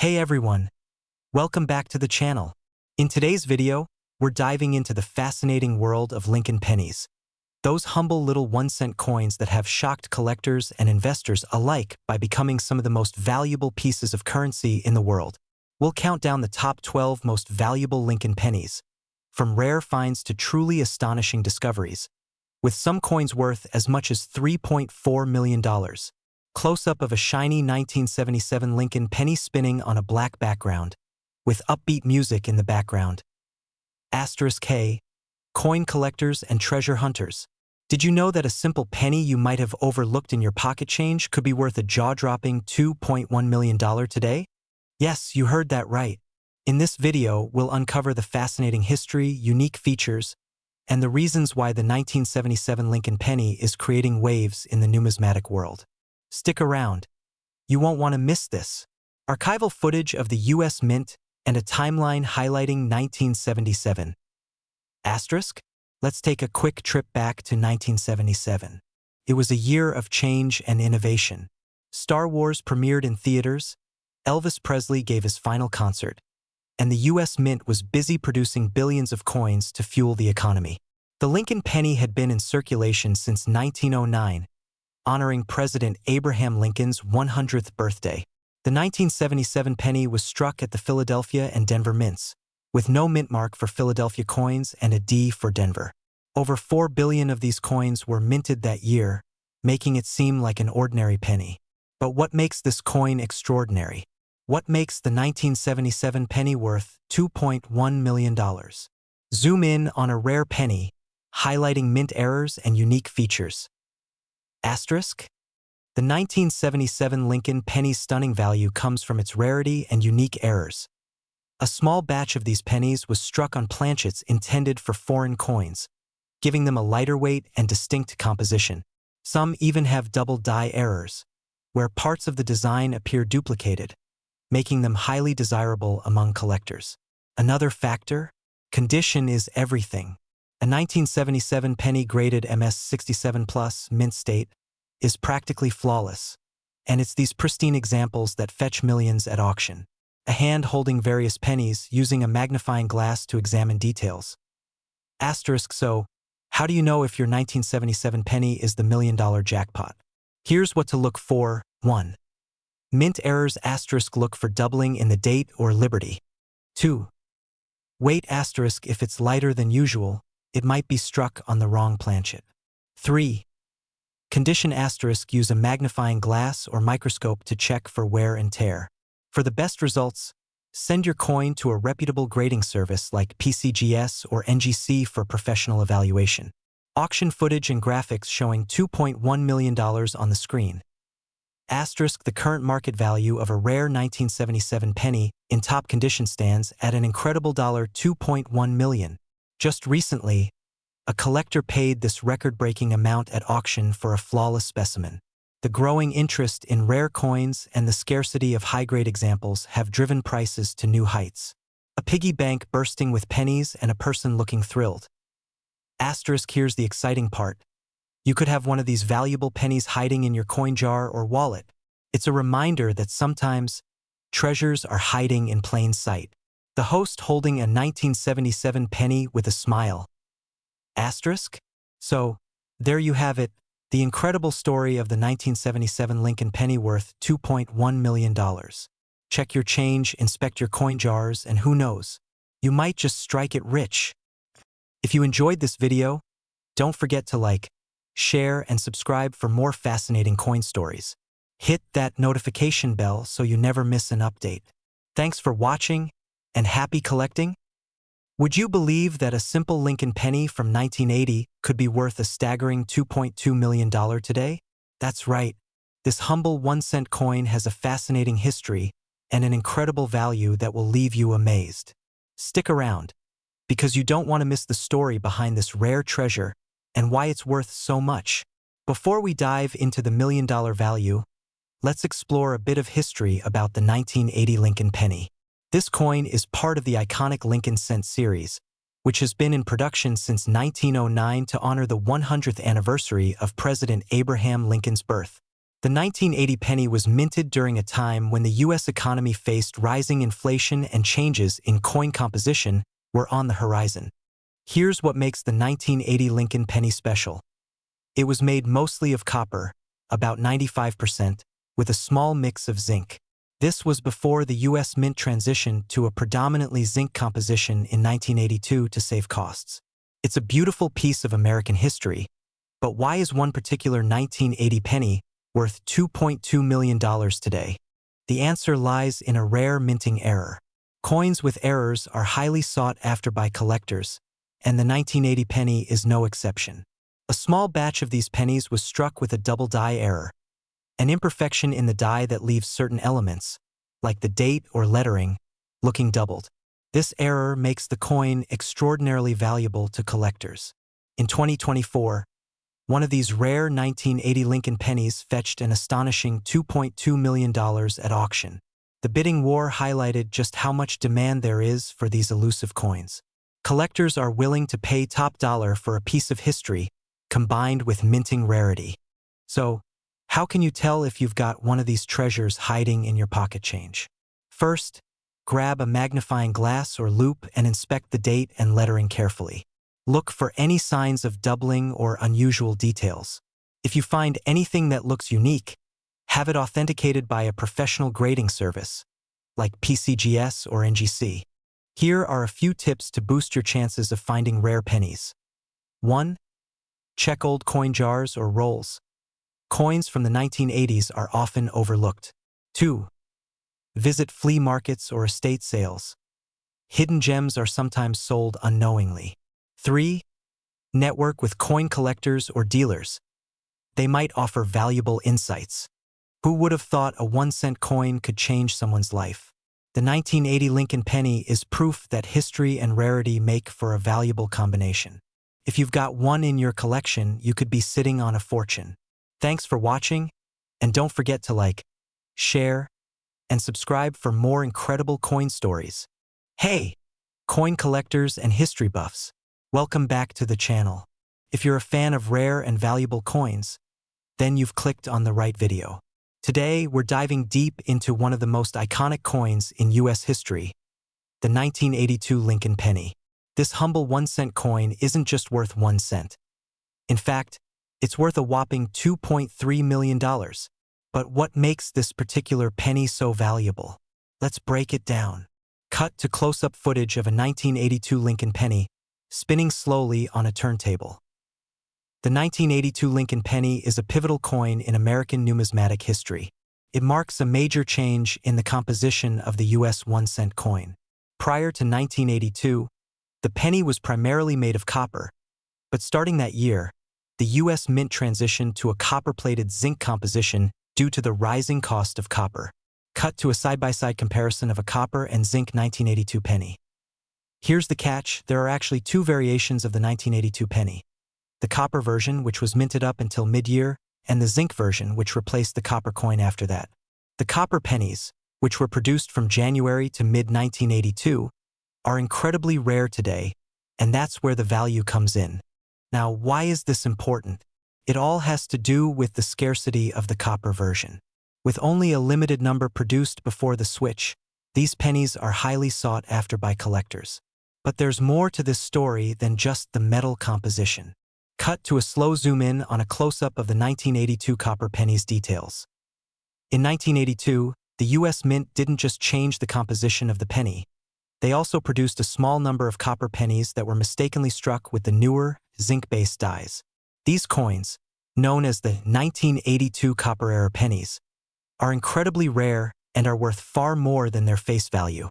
Hey everyone, welcome back to the channel. In today's video, we're diving into the fascinating world of Lincoln pennies. Those humble little 1-cent coins that have shocked collectors and investors alike by becoming some of the most valuable pieces of currency in the world. We'll count down the top 12 most valuable Lincoln pennies, from rare finds to truly astonishing discoveries, with some coins worth as much as $3.4 million. Close-up of a shiny 1977 Lincoln penny spinning on a black background, with upbeat music in the background. *K. Coin collectors and treasure hunters. Did you know that a simple penny you might have overlooked in your pocket change could be worth a jaw-dropping $2.1 million today? Yes, you heard that right. In this video, we'll uncover the fascinating history, unique features, and the reasons why the 1977 Lincoln penny is creating waves in the numismatic world. Stick around. You won't want to miss this. Archival footage of the U.S. Mint and a timeline highlighting 1977. Let's take a quick trip back to 1977. It was a year of change and innovation. Star Wars premiered in theaters, Elvis Presley gave his final concert, and the U.S. Mint was busy producing billions of coins to fuel the economy. The Lincoln penny had been in circulation since 1909, honoring President Abraham Lincoln's 100th birthday. The 1977 penny was struck at the Philadelphia and Denver mints, with no mint mark for Philadelphia coins and a D for Denver. Over 4 billion of these coins were minted that year, making it seem like an ordinary penny. But what makes this coin extraordinary? What makes the 1977 penny worth $2.1 million? Zoom in on a rare penny, highlighting mint errors and unique features. The 1977 Lincoln penny's stunning value comes from its rarity and unique errors. A small batch of these pennies was struck on planchets intended for foreign coins, giving them a lighter weight and distinct composition. Some even have double die errors, where parts of the design appear duplicated, making them highly desirable among collectors. Another factor? Condition is everything. A 1977 penny graded MS 67+ mint state is practically flawless, and it's these pristine examples that fetch millions at auction. A hand holding various pennies using a magnifying glass to examine details. So, how do you know if your 1977 penny is the $1 million jackpot? Here's what to look for. 1. Mint errors. Look for doubling in the date or liberty. 2. Weight. If it's lighter than usual, it might be struck on the wrong planchet. 3. Condition. Use a magnifying glass or microscope to check for wear and tear. For the best results, send your coin to a reputable grading service like PCGS or NGC for professional evaluation. Auction footage and graphics showing $2.1 million on the screen. The current market value of a rare 1977 penny in top condition stands at an incredible $2.1 million. Just recently, a collector paid this record-breaking amount at auction for a flawless specimen. The growing interest in rare coins and the scarcity of high-grade examples have driven prices to new heights. A piggy bank bursting with pennies and a person looking thrilled. Here's the exciting part. You could have one of these valuable pennies hiding in your coin jar or wallet. It's a reminder that sometimes treasures are hiding in plain sight. The host holding a 1977 penny with a smile. So, there you have it, the incredible story of the 1977 Lincoln penny worth $2.1 million. Check your change, inspect your coin jars, and who knows, you might just strike it rich. If you enjoyed this video, don't forget to like, share, and subscribe for more fascinating coin stories. Hit that notification bell so you never miss an update. Thanks for watching, and happy collecting! Would you believe that a simple Lincoln penny from 1980 could be worth a staggering $2.2 million today? That's right. This humble 1-cent coin has a fascinating history and an incredible value that will leave you amazed. Stick around, because you don't want to miss the story behind this rare treasure and why it's worth so much. Before we dive into the $1 million value, let's explore a bit of history about the 1980 Lincoln penny. This coin is part of the iconic Lincoln Cent series, which has been in production since 1909 to honor the 100th anniversary of President Abraham Lincoln's birth. The 1980 penny was minted during a time when the U.S. economy faced rising inflation and changes in coin composition were on the horizon. Here's what makes the 1980 Lincoln penny special. It was made mostly of copper, about 95%, with a small mix of zinc. This was before the U.S. Mint transitioned to a predominantly zinc composition in 1982 to save costs. It's a beautiful piece of American history, but why is one particular 1980 penny worth $2.2 million today? The answer lies in a rare minting error. Coins with errors are highly sought after by collectors, and the 1980 penny is no exception. A small batch of these pennies was struck with a double die error, an imperfection in the die that leaves certain elements, like the date or lettering, looking doubled. This error makes the coin extraordinarily valuable to collectors. In 2024, one of these rare 1980 Lincoln pennies fetched an astonishing $2.2 million at auction. The bidding war highlighted just how much demand there is for these elusive coins. Collectors are willing to pay top dollar for a piece of history combined with minting rarity. So, how can you tell if you've got one of these treasures hiding in your pocket change? First, grab a magnifying glass or loupe and inspect the date and lettering carefully. Look for any signs of doubling or unusual details. If you find anything that looks unique, have it authenticated by a professional grading service, like PCGS or NGC. Here are a few tips to boost your chances of finding rare pennies. 1. Check old coin jars or rolls. Coins from the 1980s are often overlooked. 2. Visit flea markets or estate sales. Hidden gems are sometimes sold unknowingly. 3. Network with coin collectors or dealers. They might offer valuable insights. Who would have thought a 1-cent coin could change someone's life? The 1980 Lincoln penny is proof that history and rarity make for a valuable combination. If you've got one in your collection, you could be sitting on a fortune. Thanks for watching, and don't forget to like, share, and subscribe for more incredible coin stories. Hey, coin collectors and history buffs, welcome back to the channel. If you're a fan of rare and valuable coins, then you've clicked on the right video. Today, we're diving deep into one of the most iconic coins in U.S. history, the 1982 Lincoln penny. This humble 1-cent coin isn't just worth 1 cent. In fact, it's worth a whopping $2.3 million. But what makes this particular penny so valuable? Let's break it down. Cut to close-up footage of a 1982 Lincoln penny spinning slowly on a turntable. The 1982 Lincoln penny is a pivotal coin in American numismatic history. It marks a major change in the composition of the U.S. 1-cent coin. Prior to 1982, the penny was primarily made of copper, but starting that year, the U.S. Mint transitioned to a copper-plated zinc composition due to the rising cost of copper. Cut to a side-by-side comparison of a copper and zinc 1982 penny. Here's the catch: there are actually two variations of the 1982 penny. The copper version, which was minted up until mid-year, and the zinc version, which replaced the copper coin after that. The copper pennies, which were produced from January to mid-1982, are incredibly rare today, and that's where the value comes in. Now, why is this important? It all has to do with the scarcity of the copper version. With only a limited number produced before the switch, these pennies are highly sought after by collectors. But there's more to this story than just the metal composition. Cut to a slow zoom in on a close-up of the 1982 copper penny's details. In 1982, the U.S. Mint didn't just change the composition of the penny. They also produced a small number of copper pennies that were mistakenly struck with the newer, zinc-based dies. These coins, known as the 1982 copper-era pennies, are incredibly rare and are worth far more than their face value.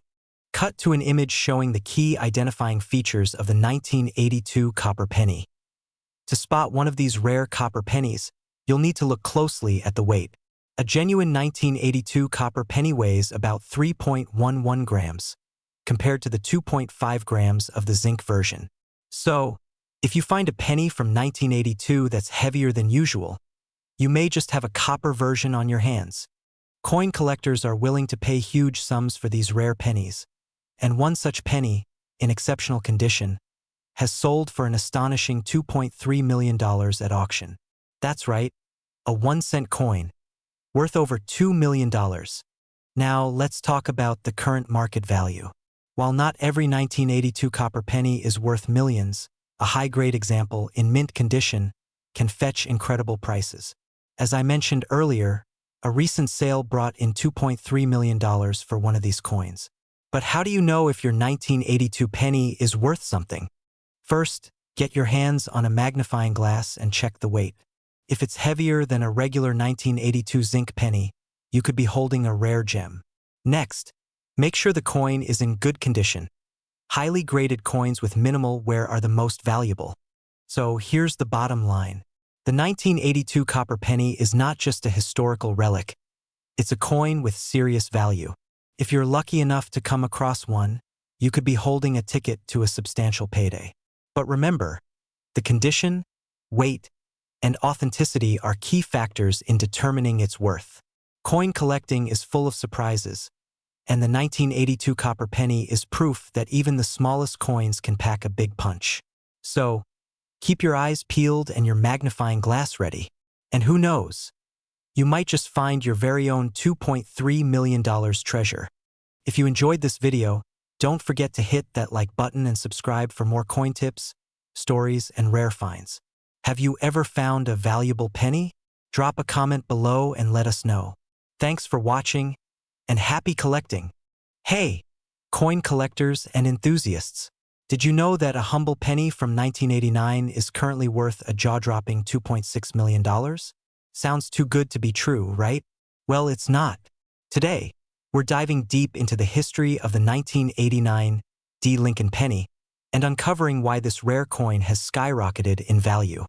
Cut to an image showing the key identifying features of the 1982 copper penny. To spot one of these rare copper pennies, you'll need to look closely at the weight. A genuine 1982 copper penny weighs about 3.11 grams, compared to the 2.5 grams of the zinc version. So, if you find a penny from 1982 that's heavier than usual, you may just have a copper version on your hands. Coin collectors are willing to pay huge sums for these rare pennies, and one such penny, in exceptional condition, has sold for an astonishing $2.3 million at auction. That's right, a 1-cent coin, worth over $2 million. Now, let's talk about the current market value. While not every 1982 copper penny is worth millions, a high-grade example in mint condition can fetch incredible prices. As I mentioned earlier, a recent sale brought in $2.3 million for one of these coins. But how do you know if your 1982 penny is worth something? First, get your hands on a magnifying glass and check the weight. If it's heavier than a regular 1982 zinc penny, you could be holding a rare gem. Next, make sure the coin is in good condition. Highly graded coins with minimal wear are the most valuable. So here's the bottom line. The 1982 copper penny is not just a historical relic. It's a coin with serious value. If you're lucky enough to come across one, you could be holding a ticket to a substantial payday. But remember, the condition, weight, and authenticity are key factors in determining its worth. Coin collecting is full of surprises, and the 1982 copper penny is proof that even the smallest coins can pack a big punch. So, keep your eyes peeled and your magnifying glass ready. And who knows? You might just find your very own $2.3 million treasure. If you enjoyed this video, don't forget to hit that like button and subscribe for more coin tips, stories, and rare finds. Have you ever found a valuable penny? Drop a comment below and let us know. Thanks for watching, and happy collecting! Hey, coin collectors and enthusiasts! Did you know that a humble penny from 1989 is currently worth a jaw-dropping $2.6 million? Sounds too good to be true, right? Well, it's not. Today, we're diving deep into the history of the 1989 D. Lincoln penny and uncovering why this rare coin has skyrocketed in value.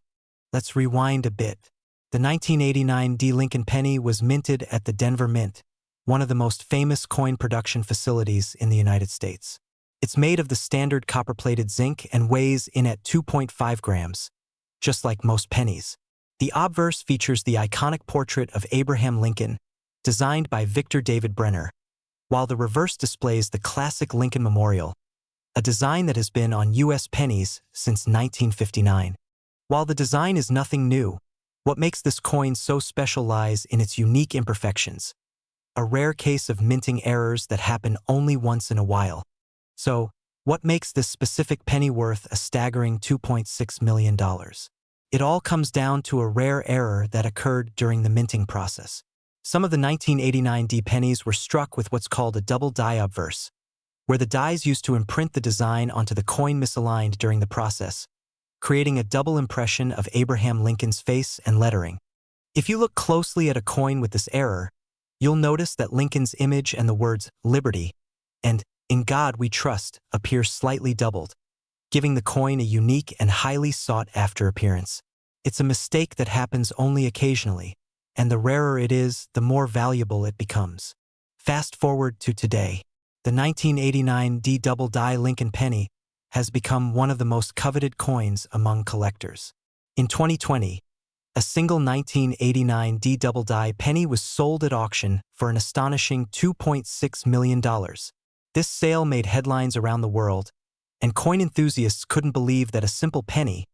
Let's rewind a bit. The 1989 D. Lincoln penny was minted at the Denver Mint, one of the most famous coin production facilities in the United States. It's made of the standard copper-plated zinc and weighs in at 2.5 grams, just like most pennies. The obverse features the iconic portrait of Abraham Lincoln, designed by Victor David Brenner, while the reverse displays the classic Lincoln Memorial, a design that has been on U.S. pennies since 1959. While the design is nothing new, what makes this coin so special lies in its unique imperfections, a rare case of minting errors that happen only once in a while. So, what makes this specific penny worth a staggering $2.6 million? It all comes down to a rare error that occurred during the minting process. Some of the 1989 D pennies were struck with what's called a double die obverse, where the dies used to imprint the design onto the coin misaligned during the process, creating a double impression of Abraham Lincoln's face and lettering. If you look closely at a coin with this error, you'll notice that Lincoln's image and the words "Liberty" and "In God We Trust" appear slightly doubled, giving the coin a unique and highly sought-after appearance. It's a mistake that happens only occasionally, and the rarer it is, the more valuable it becomes. Fast forward to today. The 1989 D double die Lincoln penny has become one of the most coveted coins among collectors. In 2020, a single 1989 D double die penny was sold at auction for an astonishing $2.6 million. This sale made headlines around the world, and coin enthusiasts couldn't believe that a simple penny,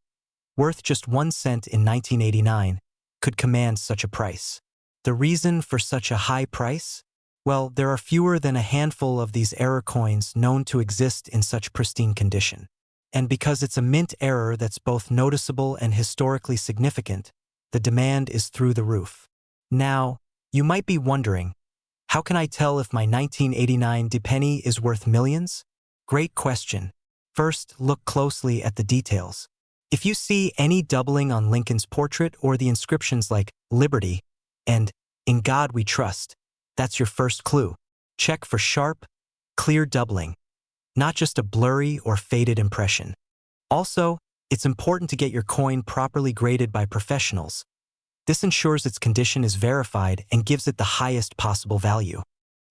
worth just 1 cent in 1989, could command such a price. The reason for such a high price? Well, there are fewer than a handful of these error coins known to exist in such pristine condition. And because it's a mint error that's both noticeable and historically significant, the demand is through the roof. Now, you might be wondering, how can I tell if my 1989 D penny is worth millions? Great question. First, look closely at the details. If you see any doubling on Lincoln's portrait or the inscriptions like "Liberty" and "In God We Trust," that's your first clue. Check for sharp, clear doubling, not just a blurry or faded impression. Also, it's important to get your coin properly graded by professionals. This ensures its condition is verified and gives it the highest possible value.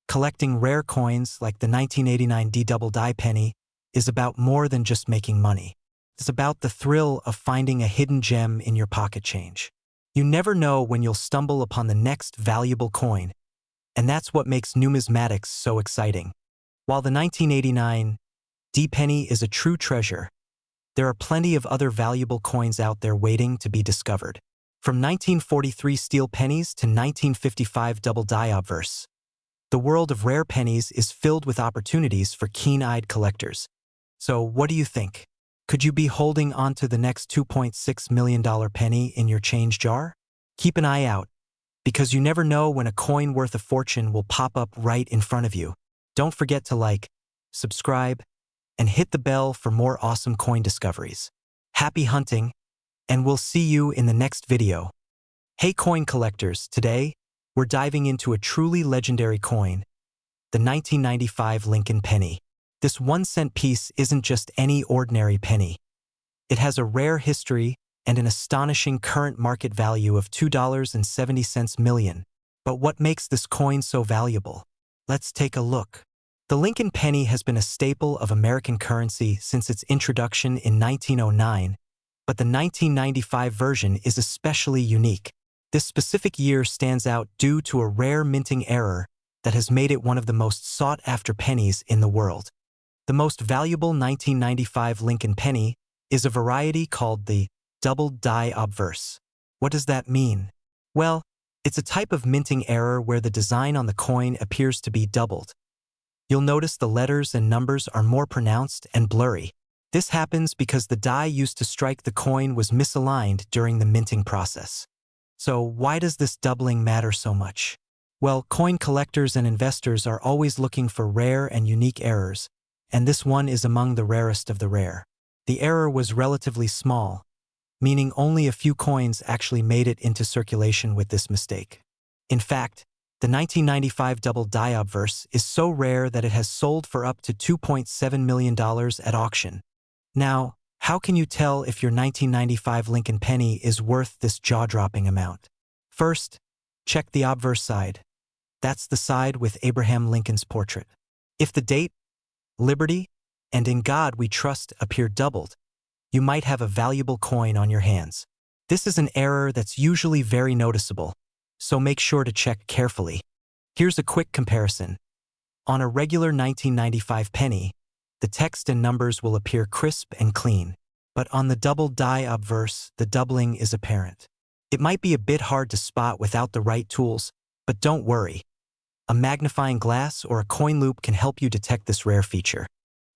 Collecting rare coins like the 1989 D double die penny is about more than just making money. It's about the thrill of finding a hidden gem in your pocket change. You never know when you'll stumble upon the next valuable coin, and that's what makes numismatics so exciting. While the 1989 D penny is a true treasure, there are plenty of other valuable coins out there waiting to be discovered. From 1943 steel pennies to 1955 double die obverse, the world of rare pennies is filled with opportunities for keen-eyed collectors. So what do you think? Could you be holding on to the next $2.6 million penny in your change jar? Keep an eye out, because you never know when a coin worth a fortune will pop up right in front of you. Don't forget to like, subscribe, and hit the bell for more awesome coin discoveries. Happy hunting, and we'll see you in the next video. Hey coin collectors, today, we're diving into a truly legendary coin, the 1995 Lincoln penny. This 1-cent piece isn't just any ordinary penny. It has a rare history and an astonishing current market value of $2.70 million. But what makes this coin so valuable? Let's take a look. The Lincoln penny has been a staple of American currency since its introduction in 1909, but the 1995 version is especially unique. This specific year stands out due to a rare minting error that has made it one of the most sought-after pennies in the world. The most valuable 1995 Lincoln penny is a variety called the double die obverse. What does that mean? Well, it's a type of minting error where the design on the coin appears to be doubled. You'll notice the letters and numbers are more pronounced and blurry. This happens because the die used to strike the coin was misaligned during the minting process. So why does this doubling matter so much? Well, coin collectors and investors are always looking for rare and unique errors, and this one is among the rarest of the rare. The error was relatively small, meaning only a few coins actually made it into circulation with this mistake. In fact, the 1995 double die obverse is so rare that it has sold for up to $2.7 million at auction. Now, how can you tell if your 1995 Lincoln penny is worth this jaw-dropping amount? First, check the obverse side. That's the side with Abraham Lincoln's portrait. If the date, liberty, and in God we trust appear doubled, you might have a valuable coin on your hands. This is an error that's usually very noticeable, so make sure to check carefully. Here's a quick comparison. On a regular 1995 penny, the text and numbers will appear crisp and clean, but on the double die obverse, the doubling is apparent. It might be a bit hard to spot without the right tools, but don't worry. A magnifying glass or a coin loop can help you detect this rare feature.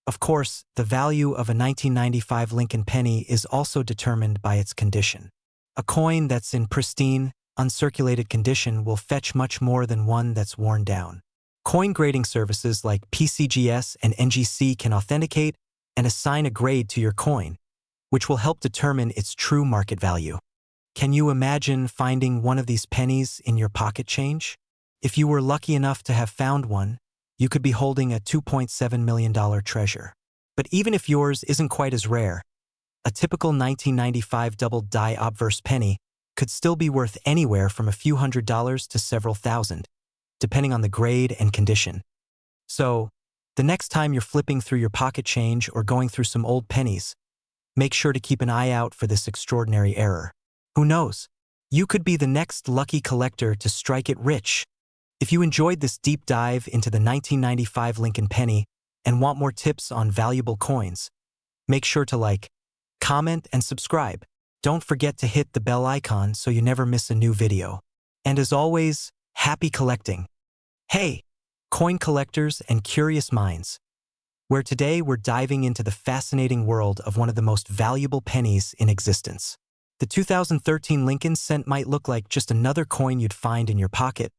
Of course, the value of a 1995 Lincoln penny is also determined by its condition. A coin that's in pristine, uncirculated condition will fetch much more than one that's worn down. Coin grading services like PCGS and NGC can authenticate and assign a grade to your coin, which will help determine its true market value. Can you imagine finding one of these pennies in your pocket change? If you were lucky enough to have found one, you could be holding a $2.7 million treasure. But even if yours isn't quite as rare, a typical 1995 double die obverse penny could still be worth anywhere from a few $100s to several thousand, depending on the grade and condition. So, the next time you're flipping through your pocket change or going through some old pennies, make sure to keep an eye out for this extraordinary error. Who knows? You could be the next lucky collector to strike it rich. If you enjoyed this deep dive into the 1995 Lincoln penny and want more tips on valuable coins, make sure to like, comment, and subscribe. Don't forget to hit the bell icon so you never miss a new video. And as always, happy collecting. Hey, coin collectors and curious minds, where today we're diving into the fascinating world of one of the most valuable pennies in existence. The 2013 Lincoln cent might look like just another coin you'd find in your pocket,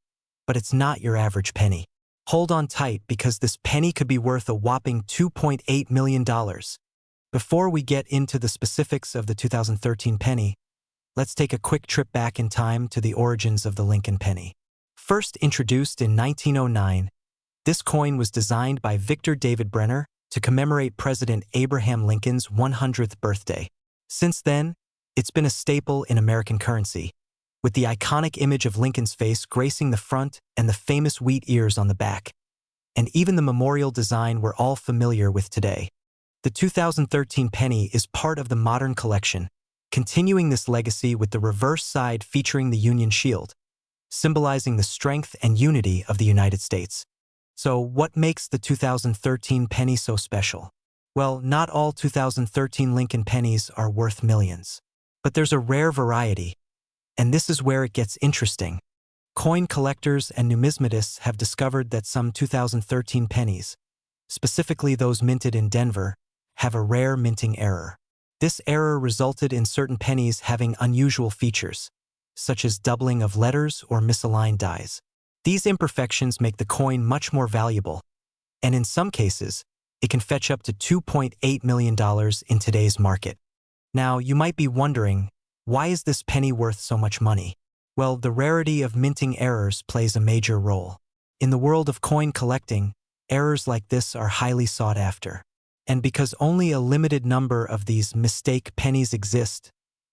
but it's not your average penny. Hold on tight because this penny could be worth a whopping $2.8 million. Before we get into the specifics of the 2013 penny, let's take a quick trip back in time to the origins of the Lincoln penny. First introduced in 1909, this coin was designed by Victor David Brenner to commemorate President Abraham Lincoln's 100th birthday. Since then, it's been a staple in American currency, with the iconic image of Lincoln's face gracing the front and the famous wheat ears on the back. And even the memorial design we're all familiar with today. The 2013 penny is part of the modern collection, continuing this legacy with the reverse side featuring the Union Shield, symbolizing the strength and unity of the United States. So what makes the 2013 penny so special? Well, not all 2013 Lincoln pennies are worth millions. But there's a rare variety, And this is where it gets interesting. Coin collectors and numismatists have discovered that some 2013 pennies, specifically those minted in Denver, have a rare minting error. This error resulted in certain pennies having unusual features, such as doubling of letters or misaligned dies. These imperfections make the coin much more valuable, and in some cases, it can fetch up to $2.8 million in today's market. Now, you might be wondering, why is this penny worth so much money? Well, the rarity of minting errors plays a major role. In the world of coin collecting, errors like this are highly sought after. And because only a limited number of these mistake pennies exist,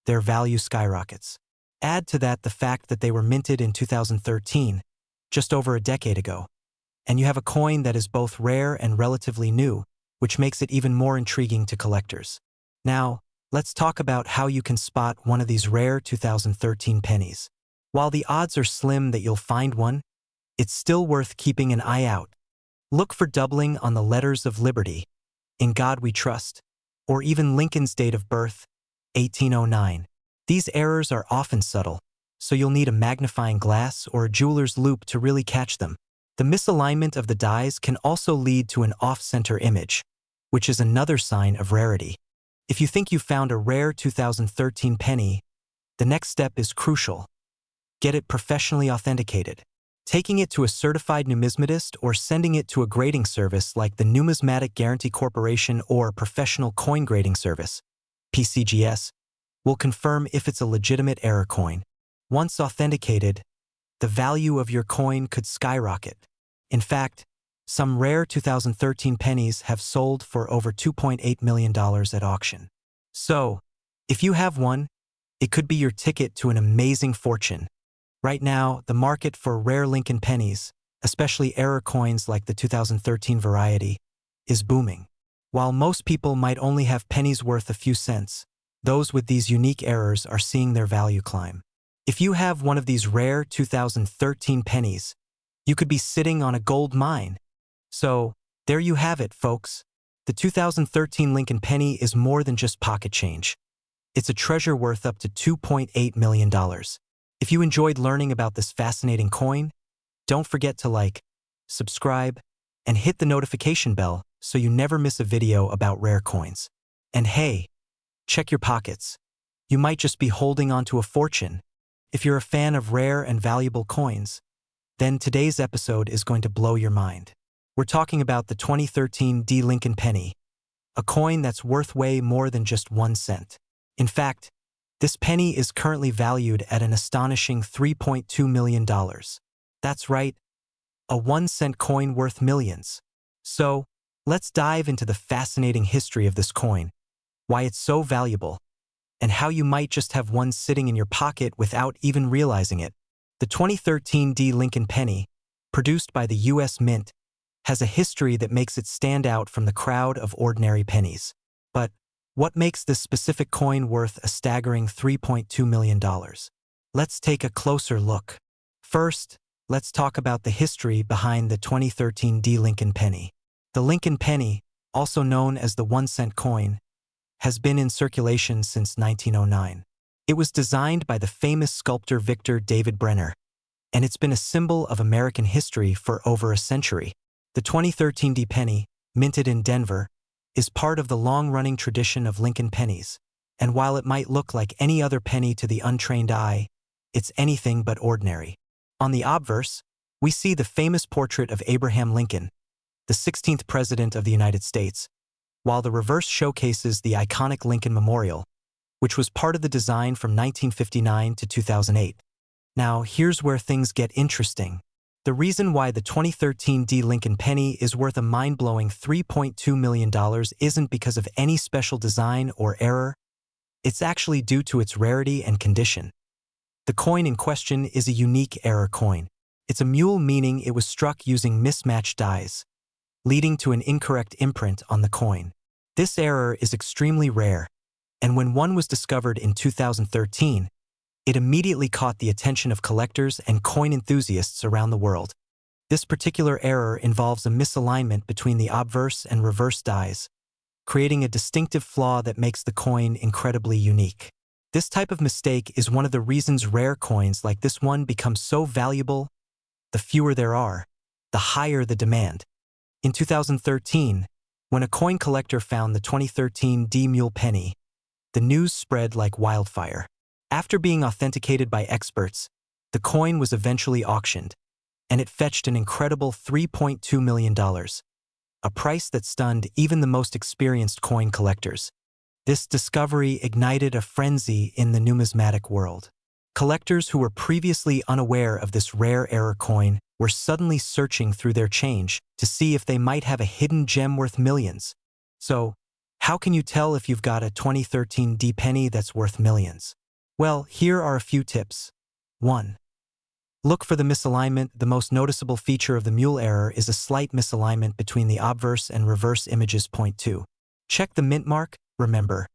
their value skyrockets. Add to that the fact that they were minted in 2013, just over a decade ago, and you have a coin that is both rare and relatively new, which makes it even more intriguing to collectors. Now, let's talk about how you can spot one of these rare 2013 pennies. While the odds are slim that you'll find one, it's still worth keeping an eye out. Look for doubling on the letters of Liberty, In God We Trust, or even Lincoln's date of birth, 1809. These errors are often subtle, so you'll need a magnifying glass or a jeweler's loupe to really catch them. The misalignment of the dies can also lead to an off-center image, which is another sign of rarity. If you think you found a rare 2013 penny, the next step is crucial. Get it professionally authenticated. Taking it to a certified numismatist or sending it to a grading service like the Numismatic Guarantee Corporation or Professional Coin Grading Service, PCGS, will confirm if it's a legitimate error coin. Once authenticated, the value of your coin could skyrocket. In fact, some rare 2013 pennies have sold for over $2.8 million at auction. So, if you have one, it could be your ticket to an amazing fortune. Right now, the market for rare Lincoln pennies, especially error coins like the 2013 variety, is booming. While most people might only have pennies worth a few cents, those with these unique errors are seeing their value climb. If you have one of these rare 2013 pennies, you could be sitting on a gold mine. So, there you have it, folks. The 2013 Lincoln penny is more than just pocket change. It's a treasure worth up to $2.8 million. If you enjoyed learning about this fascinating coin, don't forget to like, subscribe, and hit the notification bell so you never miss a video about rare coins. And hey, check your pockets. You might just be holding on to a fortune. If you're a fan of rare and valuable coins, then today's episode is going to blow your mind. We're talking about the 2013 D Lincoln penny, a coin that's worth way more than just 1 cent. In fact, this penny is currently valued at an astonishing $3.2 million. That's right, a 1 cent coin worth millions. So, let's dive into the fascinating history of this coin, why it's so valuable, and how you might just have one sitting in your pocket without even realizing it. The 2013 D Lincoln penny, produced by the U.S. Mint, has a history that makes it stand out from the crowd of ordinary pennies. But what makes this specific coin worth a staggering $3.2 million? Let's take a closer look. First, let's talk about the history behind the 2013 D Lincoln penny. The Lincoln penny, also known as the 1 cent coin, has been in circulation since 1909. It was designed by the famous sculptor Victor David Brenner, and it's been a symbol of American history for over a century. The 2013 D penny, minted in Denver, is part of the long-running tradition of Lincoln pennies, and while it might look like any other penny to the untrained eye, it's anything but ordinary. On the obverse, we see the famous portrait of Abraham Lincoln, the 16th President of the United States, while the reverse showcases the iconic Lincoln Memorial, which was part of the design from 1959 to 2008. Now, here's where things get interesting. The reason why the 2013 D Lincoln penny is worth a mind-blowing $3.2 million isn't because of any special design or error. It's actually due to its rarity and condition. The coin in question is a unique error coin. It's a mule, meaning it was struck using mismatched dies, leading to an incorrect imprint on the coin. This error is extremely rare, and when one was discovered in 2013, it immediately caught the attention of collectors and coin enthusiasts around the world. This particular error involves a misalignment between the obverse and reverse dies, creating a distinctive flaw that makes the coin incredibly unique. This type of mistake is one of the reasons rare coins like this one become so valuable. The fewer there are, the higher the demand. In 2013, when a coin collector found the 2013 D-Mule penny, the news spread like wildfire. After being authenticated by experts, the coin was eventually auctioned, and it fetched an incredible $3.2 million, a price that stunned even the most experienced coin collectors. This discovery ignited a frenzy in the numismatic world. Collectors who were previously unaware of this rare error coin were suddenly searching through their change to see if they might have a hidden gem worth millions. So, how can you tell if you've got a 2013 D penny that's worth millions? Well, here are a few tips. 1. Look for the misalignment. The most noticeable feature of the mule error is a slight misalignment between the obverse and reverse images. 2. Check the mint mark. Remember,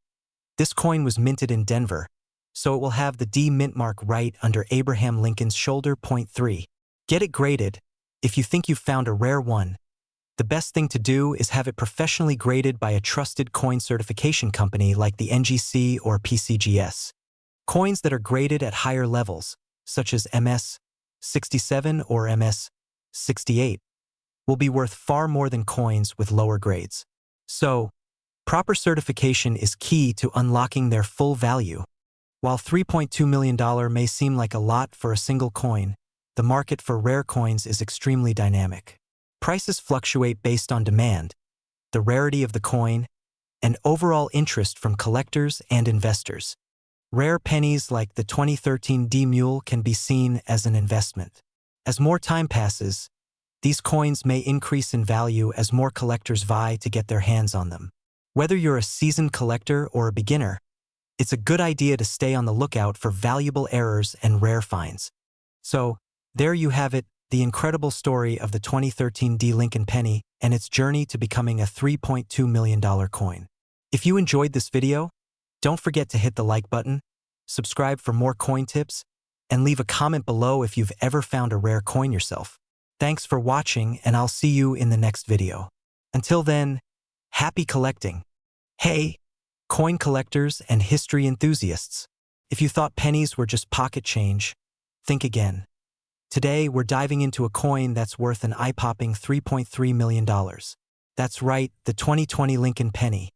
this coin was minted in Denver, so it will have the D mint mark right under Abraham Lincoln's shoulder. 3. Get it graded. If you think you've found a rare one, the best thing to do is have it professionally graded by a trusted coin certification company like the NGC or PCGS. Coins that are graded at higher levels, such as MS-67 or MS-68, will be worth far more than coins with lower grades. So, proper certification is key to unlocking their full value. While $3.2 million may seem like a lot for a single coin, the market for rare coins is extremely dynamic. Prices fluctuate based on demand, the rarity of the coin, and overall interest from collectors and investors. Rare pennies like the 2013 D-Mule can be seen as an investment. As more time passes, these coins may increase in value as more collectors vie to get their hands on them. Whether you're a seasoned collector or a beginner, it's a good idea to stay on the lookout for valuable errors and rare finds. So, there you have it, the incredible story of the 2013 D Lincoln penny and its journey to becoming a $3.2 million coin. If you enjoyed this video, don't forget to hit the like button, subscribe for more coin tips, and leave a comment below if you've ever found a rare coin yourself. Thanks for watching, and I'll see you in the next video. Until then, happy collecting. Hey, coin collectors and history enthusiasts. If you thought pennies were just pocket change, think again. Today, we're diving into a coin that's worth an eye-popping $3.3 million. That's right, the 2020 Lincoln penny.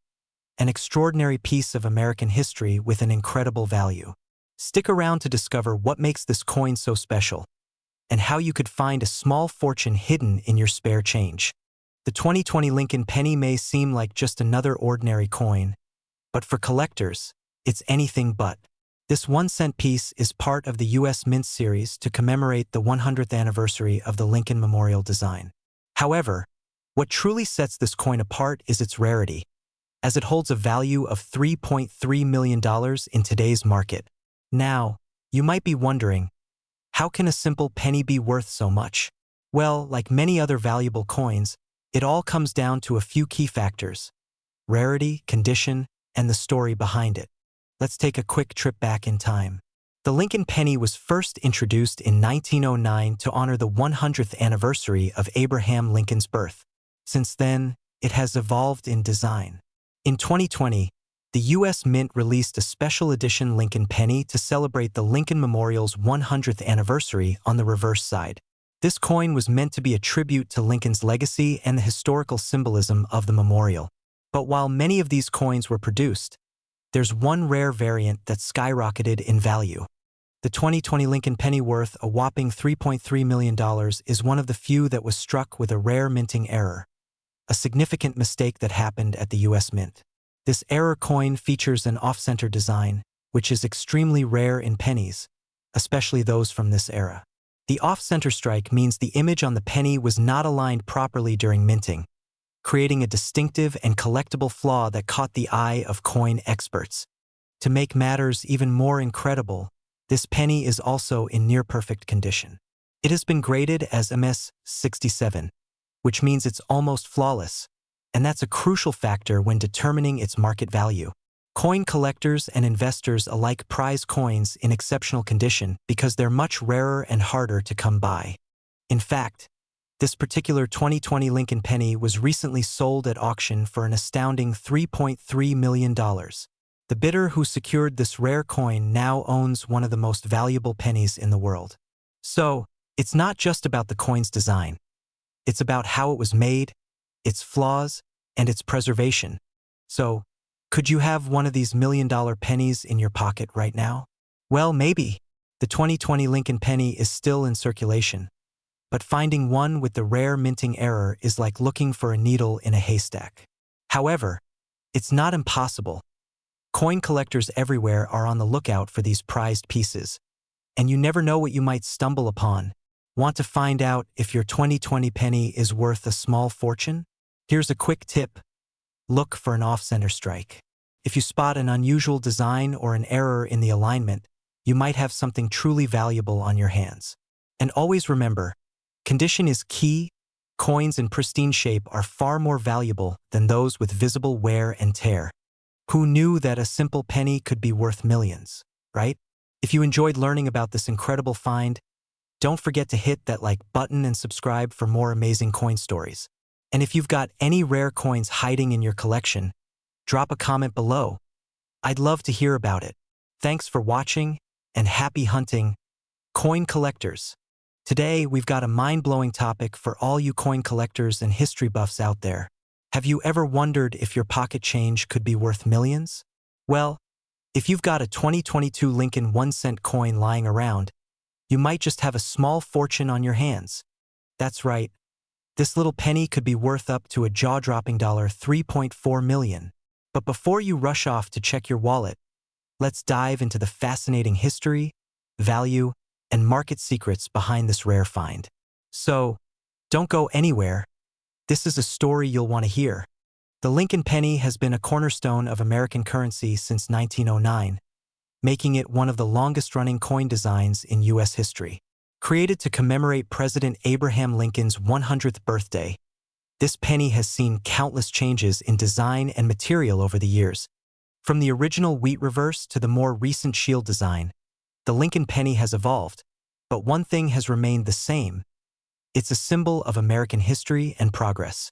An extraordinary piece of American history with an incredible value. Stick around to discover what makes this coin so special, and how you could find a small fortune hidden in your spare change. The 2020 Lincoln penny may seem like just another ordinary coin, but for collectors, it's anything but. This 1-cent piece is part of the U.S. Mint series to commemorate the 100th anniversary of the Lincoln Memorial design. However, what truly sets this coin apart is its rarity, as it holds a value of $3.3 million in today's market. Now, you might be wondering, how can a simple penny be worth so much? Well, like many other valuable coins, it all comes down to a few key factors: rarity, condition, and the story behind it. Let's take a quick trip back in time. The Lincoln penny was first introduced in 1909 to honor the 100th anniversary of Abraham Lincoln's birth. Since then, it has evolved in design. In 2020, the U.S. Mint released a special edition Lincoln penny to celebrate the Lincoln Memorial's 100th anniversary on the reverse side. This coin was meant to be a tribute to Lincoln's legacy and the historical symbolism of the memorial. But while many of these coins were produced, there's one rare variant that skyrocketed in value. The 2020 Lincoln penny, worth a whopping $3.3 million, is one of the few that was struck with a rare minting error, a significant mistake that happened at the U.S. Mint. This error coin features an off-center design, which is extremely rare in pennies, especially those from this era. The off-center strike means the image on the penny was not aligned properly during minting, creating a distinctive and collectible flaw that caught the eye of coin experts. To make matters even more incredible, this penny is also in near-perfect condition. It has been graded as MS-67, which means it's almost flawless, and that's a crucial factor when determining its market value. Coin collectors and investors alike prize coins in exceptional condition because they're much rarer and harder to come by. In fact, this particular 2020 Lincoln penny was recently sold at auction for an astounding $3.3 million. The bidder who secured this rare coin now owns one of the most valuable pennies in the world. So, it's not just about the coin's design. It's about how it was made, its flaws, and its preservation. So, could you have one of these $1,000,000 pennies in your pocket right now? Well, maybe. The 2020 Lincoln penny is still in circulation, but finding one with the rare minting error is like looking for a needle in a haystack. However, it's not impossible. Coin collectors everywhere are on the lookout for these prized pieces, and you never know what you might stumble upon. Want to find out if your 2020 penny is worth a small fortune? Here's a quick tip. Look for an off-center strike. If you spot an unusual design or an error in the alignment, you might have something truly valuable on your hands. And always remember, condition is key. Coins in pristine shape are far more valuable than those with visible wear and tear. Who knew that a simple penny could be worth millions, right? If you enjoyed learning about this incredible find, don't forget to hit that like button and subscribe for more amazing coin stories. And if you've got any rare coins hiding in your collection, drop a comment below. I'd love to hear about it. Thanks for watching, and happy hunting, coin collectors. Today, we've got a mind-blowing topic for all you coin collectors and history buffs out there. Have you ever wondered if your pocket change could be worth millions? Well, if you've got a 2022 Lincoln 1-cent coin lying around, you might just have a small fortune on your hands. That's right. This little penny could be worth up to a jaw-dropping $3.4 million. But before you rush off to check your wallet, let's dive into the fascinating history, value, and market secrets behind this rare find. So, don't go anywhere. This is a story you'll want to hear. The Lincoln penny has been a cornerstone of American currency since 1909, making it one of the longest-running coin designs in U.S. history. Created to commemorate President Abraham Lincoln's 100th birthday, this penny has seen countless changes in design and material over the years. From the original wheat reverse to the more recent shield design, the Lincoln penny has evolved, but one thing has remained the same. It's a symbol of American history and progress.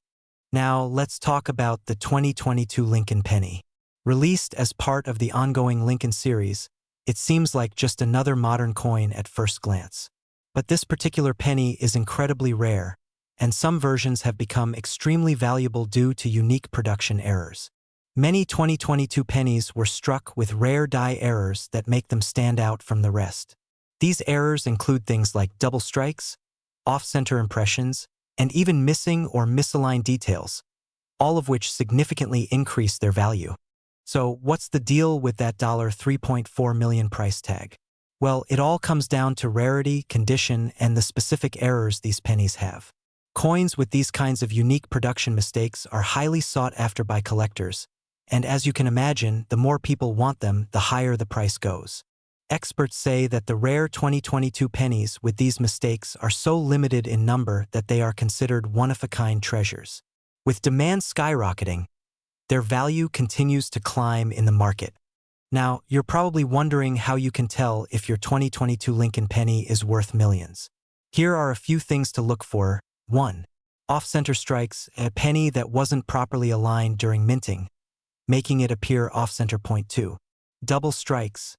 Now, let's talk about the 2022 Lincoln penny. Released as part of the ongoing Lincoln series, it seems like just another modern coin at first glance. But this particular penny is incredibly rare, and some versions have become extremely valuable due to unique production errors. Many 2022 pennies were struck with rare die errors that make them stand out from the rest. These errors include things like double strikes, off-center impressions, and even missing or misaligned details, all of which significantly increase their value. So what's the deal with that $3.4 million price tag? Well, it all comes down to rarity, condition, and the specific errors these pennies have. Coins with these kinds of unique production mistakes are highly sought after by collectors, and as you can imagine, the more people want them, the higher the price goes. Experts say that the rare 2022 pennies with these mistakes are so limited in number that they are considered one-of-a-kind treasures. With demand skyrocketing, their value continues to climb in the market. Now, you're probably wondering how you can tell if your 2022 Lincoln penny is worth millions. Here are a few things to look for. 1. Off-center strikes, a penny that wasn't properly aligned during minting, making it appear off-center. 2. Double strikes,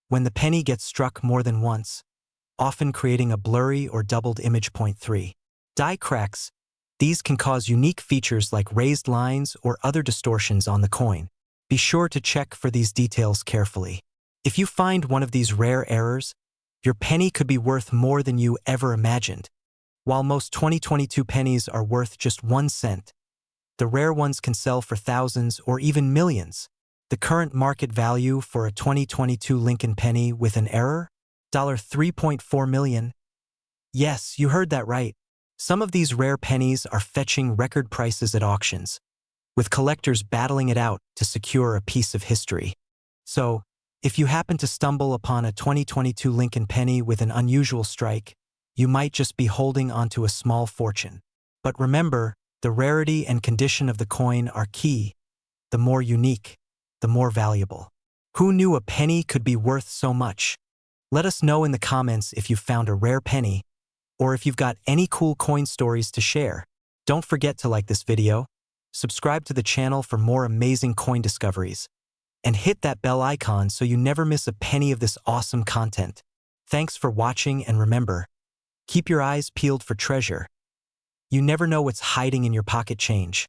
when the penny gets struck more than once, often creating a blurry or doubled image. 3. Die cracks, these can cause unique features like raised lines or other distortions on the coin. Be sure to check for these details carefully. If you find one of these rare errors, your penny could be worth more than you ever imagined. While most 2022 pennies are worth just 1 cent, the rare ones can sell for thousands or even millions. The current market value for a 2022 Lincoln penny with an error? $3.4 million. Yes, you heard that right. Some of these rare pennies are fetching record prices at auctions, with collectors battling it out to secure a piece of history. So, if you happen to stumble upon a 2022 Lincoln penny with an unusual strike, you might just be holding onto a small fortune. But remember, the rarity and condition of the coin are key. The more unique, the more valuable. Who knew a penny could be worth so much? Let us know in the comments if you found a rare penny, or if you've got any cool coin stories to share. Don't forget to like this video, subscribe to the channel for more amazing coin discoveries, and hit that bell icon so you never miss a penny of this awesome content. Thanks for watching, and remember, keep your eyes peeled for treasure. You never know what's hiding in your pocket change.